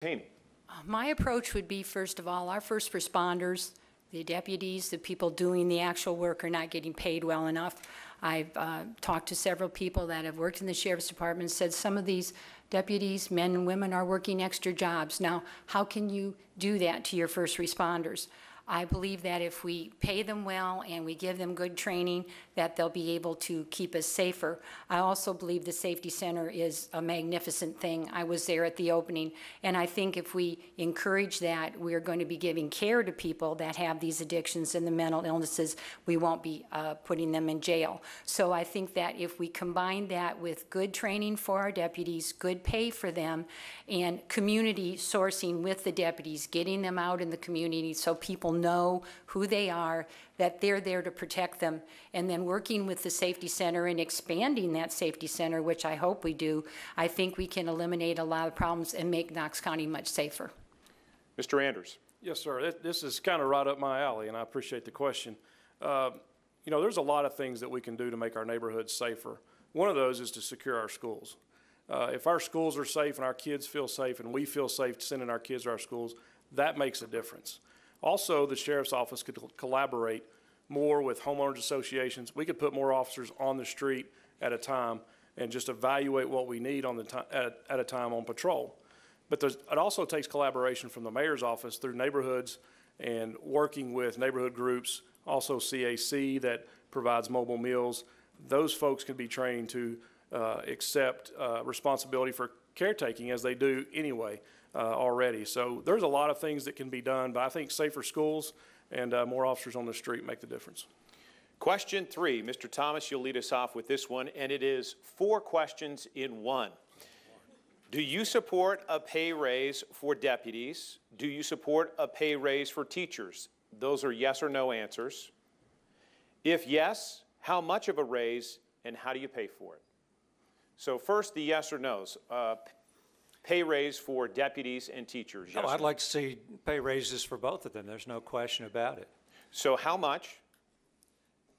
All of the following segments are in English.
Haney. My approach would be, first of all, our first responders, the deputies, the people doing the actual work are not getting paid well enough. I've talked to several people that have worked in the Sheriff's Department and said some of these deputies, men and women, are working extra jobs. Now, how can you do that to your first responders? I believe that if we pay them well and we give them good training, that they'll be able to keep us safer. I also believe the Safety Center is a magnificent thing. I was there at the opening, and I think if we encourage that, we're going to be giving care to people that have these addictions and the mental illnesses. We won't be putting them in jail. So I think that if we combine that with good training for our deputies, good pay for them, and community sourcing with the deputies, getting them out in the community so people know who they are, that they're there to protect them, and then working with the Safety Center and expanding that Safety Center, which I hope we do, I think we can eliminate a lot of problems and make Knox County much safer. Mr. Anders. Yes, sir. This is kind of right up my alley, and I appreciate the question. You know, there's a lot of things that we can do to make our neighborhoods safer. One of those is to secure our schools. If our schools are safe and our kids feel safe and we feel safe sending our kids to our schools, that makes a difference. Also, the Sheriff's Office could collaborate more with homeowners associations. We could put more officers on the street at a time and just evaluate what we need on the at a time on patrol. But it also takes collaboration from the mayor's office through neighborhoods and working with neighborhood groups, also CAC that provides mobile meals. Those folks can be trained to accept responsibility for caretaking, as they do anyway already. So there's a lot of things that can be done, but I think safer schools and more officers on the street make the difference. Question 3, Mr. Thomas, you'll lead us off with this one, and it is 4 questions in one. Do you support a pay raise for deputies? Do you support a pay raise for teachers? Those are yes or no answers. If yes, how much of a raise and how do you pay for it? So first, the yes or no's. Pay raise for deputies and teachers. Yes, I'd like to see pay raises for both of them. There's no question about it. So how much?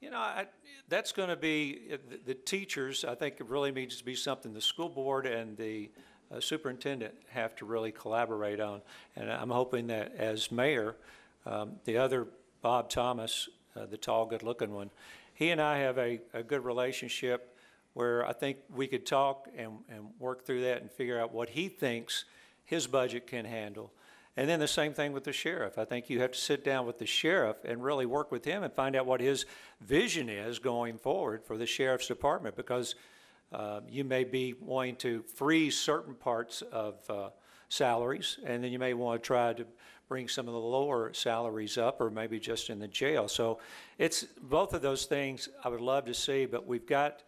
You know, that's going to be, the teachers, I think it really needs to be something the school board and the superintendent have to really collaborate on. And I'm hoping that as mayor, the other Bob Thomas, the tall, good-looking one, he and I have a good relationship where I think we could talk and work through that and figure out what he thinks his budget can handle. And then the same thing with the sheriff. I think you have to sit down with the sheriff and really work with him and find out what his vision is going forward for the sheriff's department, because you may be wanting to freeze certain parts of salaries, and then you may want to try to bring some of the lower salaries up, or maybe just in the jail. So it's both of those things I would love to see, but we've got,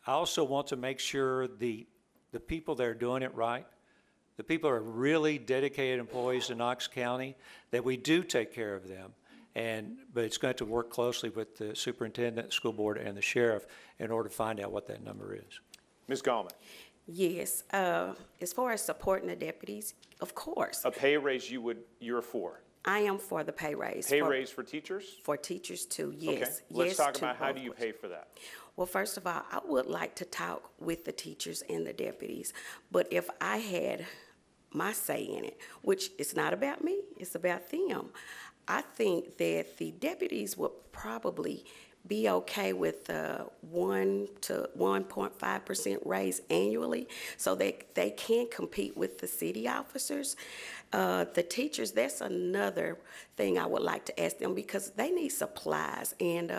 I also want to make sure the people that are doing it right, the people who are really dedicated employees in Knox County, that we do take care of them. But it's going to work closely with the superintendent, school board, and the sheriff in order to find out what that number is. Ms. Gallman. Yes. As far as supporting the deputies, of course. A pay raise you're for? I am for the pay raise. Pay raise for teachers? For teachers too, yes. Okay. Let's yes, talk about how do you pay for that? Well, first of all, I would like to talk with the teachers and the deputies, but if I had my say in it, which is not about me, it's about them, I think that the deputies would probably be okay with 1 to 1.5% raise annually, so that they can compete with the city officers. The teachers, that's another thing I would like to ask them, because they need supplies. And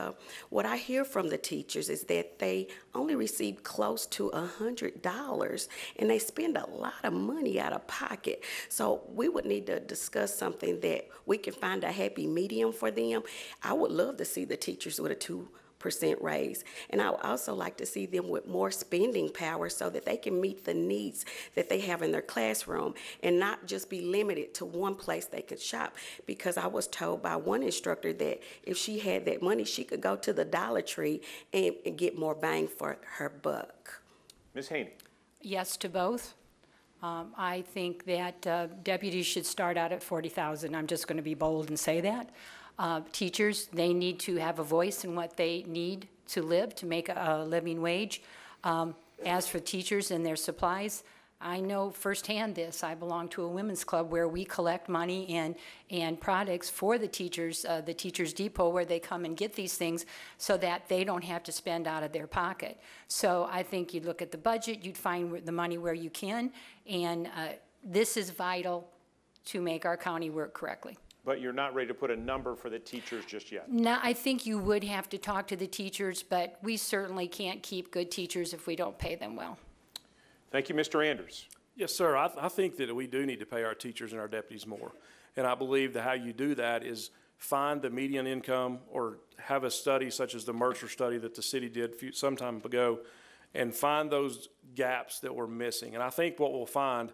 what I hear from the teachers is that they only receive close to $100, and they spend a lot of money out of pocket. So we would need to discuss something that we can find a happy medium for them. I would love to see the teachers with a 2% raise. And I would also like to see them with more spending power so that they can meet the needs that they have in their classroom and not just be limited to one place they could shop. Because I was told by one instructor that if she had that money, she could go to the Dollar Tree and get more bang for her buck. Ms. Haney. Yes to both. I think that deputies should start out at $40,000. I'm just going to be bold and say that. Teachers, they need to have a voice in what they need to live, to make a living wage. As for teachers and their supplies, I know firsthand this. I belong to a women's club where we collect money and products for the Teachers Depot, where they come and get these things so that they don't have to spend out of their pocket. So I think you'd look at the budget, you'd find the money where you can, and this is vital to make our county work correctly. But you're not ready to put a number for the teachers just yet? No, I think you would have to talk to the teachers, but we certainly can't keep good teachers if we don't pay them well. Thank you, Mr. Anders. Yes, sir. I think that we do need to pay our teachers and our deputies more. And I believe that how you do that is find the median income or have a study such as the Mercer study that the city did some time ago and find those gaps that we're missing. And I think what we'll find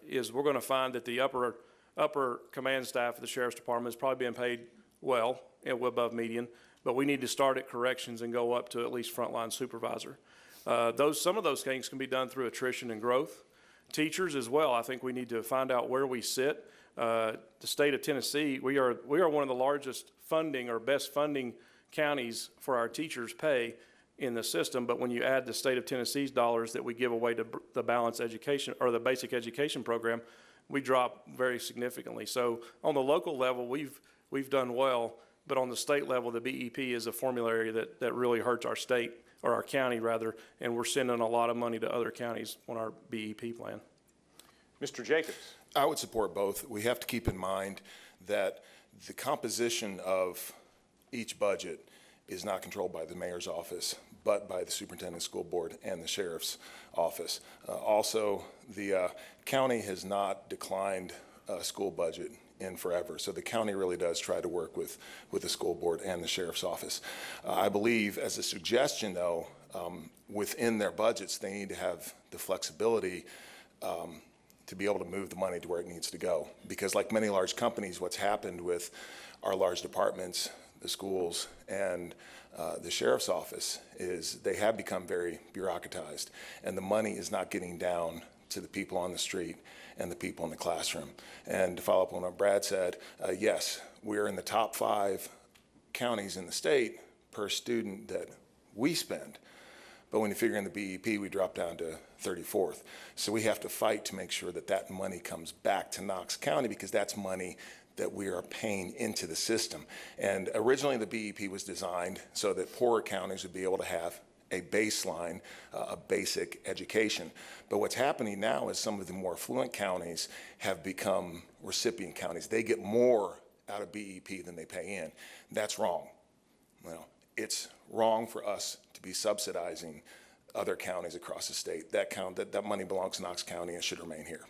is we're going to find that the upper command staff of the Sheriff's Department is probably being paid well and above median, but we need to start at corrections and go up to at least frontline supervisor. Some of those things can be done through attrition and growth. Teachers as well, I think we need to find out where we sit. The state of Tennessee, we are one of the largest funding or best funding counties for our teachers' pay in the system, but when you add the state of Tennessee's dollars that we give away to the balanced education or the basic education program, we drop very significantly. So on the local level, we've done well, but on the state level, the BEP is a formulary that really hurts our state, or our county rather, and we're sending a lot of money to other counties on our BEP plan. Mr. Jacobs. I would support both. We have to keep in mind that the composition of each budget is not controlled by the mayor's office, but by the superintendent school board and the sheriff's office. Also, the county has not declined a school budget in forever. So the county really does try to work with the school board and the sheriff's office. I believe, as a suggestion though, within their budgets, they need to have the flexibility to be able to move the money to where it needs to go. Because like many large companies, what's happened with our large departments, the schools, and the sheriff's office is they have become very bureaucratized, and the money is not getting down to the people on the street and the people in the classroom. And to follow up on what Brad said, yes, we're in the top 5 counties in the state per student that we spend. But when you figure in the BEP, we drop down to 34th. So we have to fight to make sure that that money comes back to Knox County, because that's money that we are paying into the system. And originally the BEP was designed so that poorer counties would be able to have a baseline, a basic education. But what's happening now is some of the more affluent counties have become recipient counties. They get more out of BEP than they pay in. That's wrong. Well, it's wrong for us to be subsidizing other counties across the state. That money belongs to Knox County and should remain here.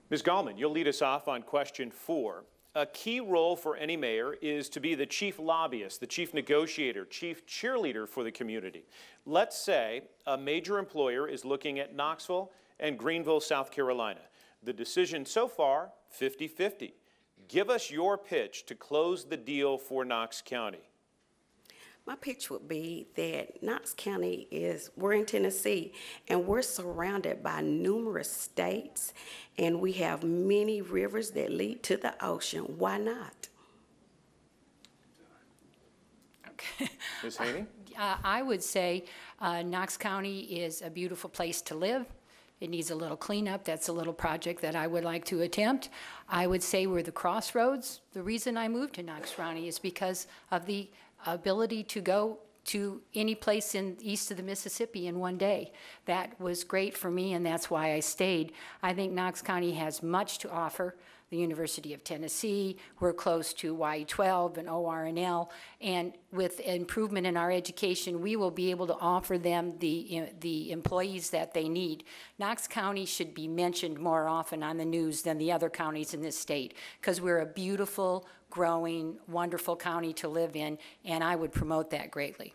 Ms. Gallman, you'll lead us off on question 4. A key role for any mayor is to be the chief lobbyist, the chief negotiator, chief cheerleader for the community. Let's say a major employer is looking at Knoxville and Greenville, South Carolina. The decision so far, 50-50. Give us your pitch to close the deal for Knox County. My pitch would be that Knox County we're in Tennessee, and we're surrounded by numerous states, and we have many rivers that lead to the ocean. Why not? Okay. Ms. Haney? I would say Knox County is a beautiful place to live. It needs a little cleanup. That's a little project that I would like to attempt. I would say we're the crossroads. The reason I moved to Knox County is because of the ability to go to any place east of the Mississippi in one day. That was great for me, and that's why I stayed. I think Knox County has much to offer. The University of Tennessee, we're close to YE12 and ORNL, and with improvement in our education, we will be able to offer them the employees that they need. Knox County should be mentioned more often on the news than the other counties in this state, because we're a beautiful, growing, wonderful county to live in, and I would promote that greatly.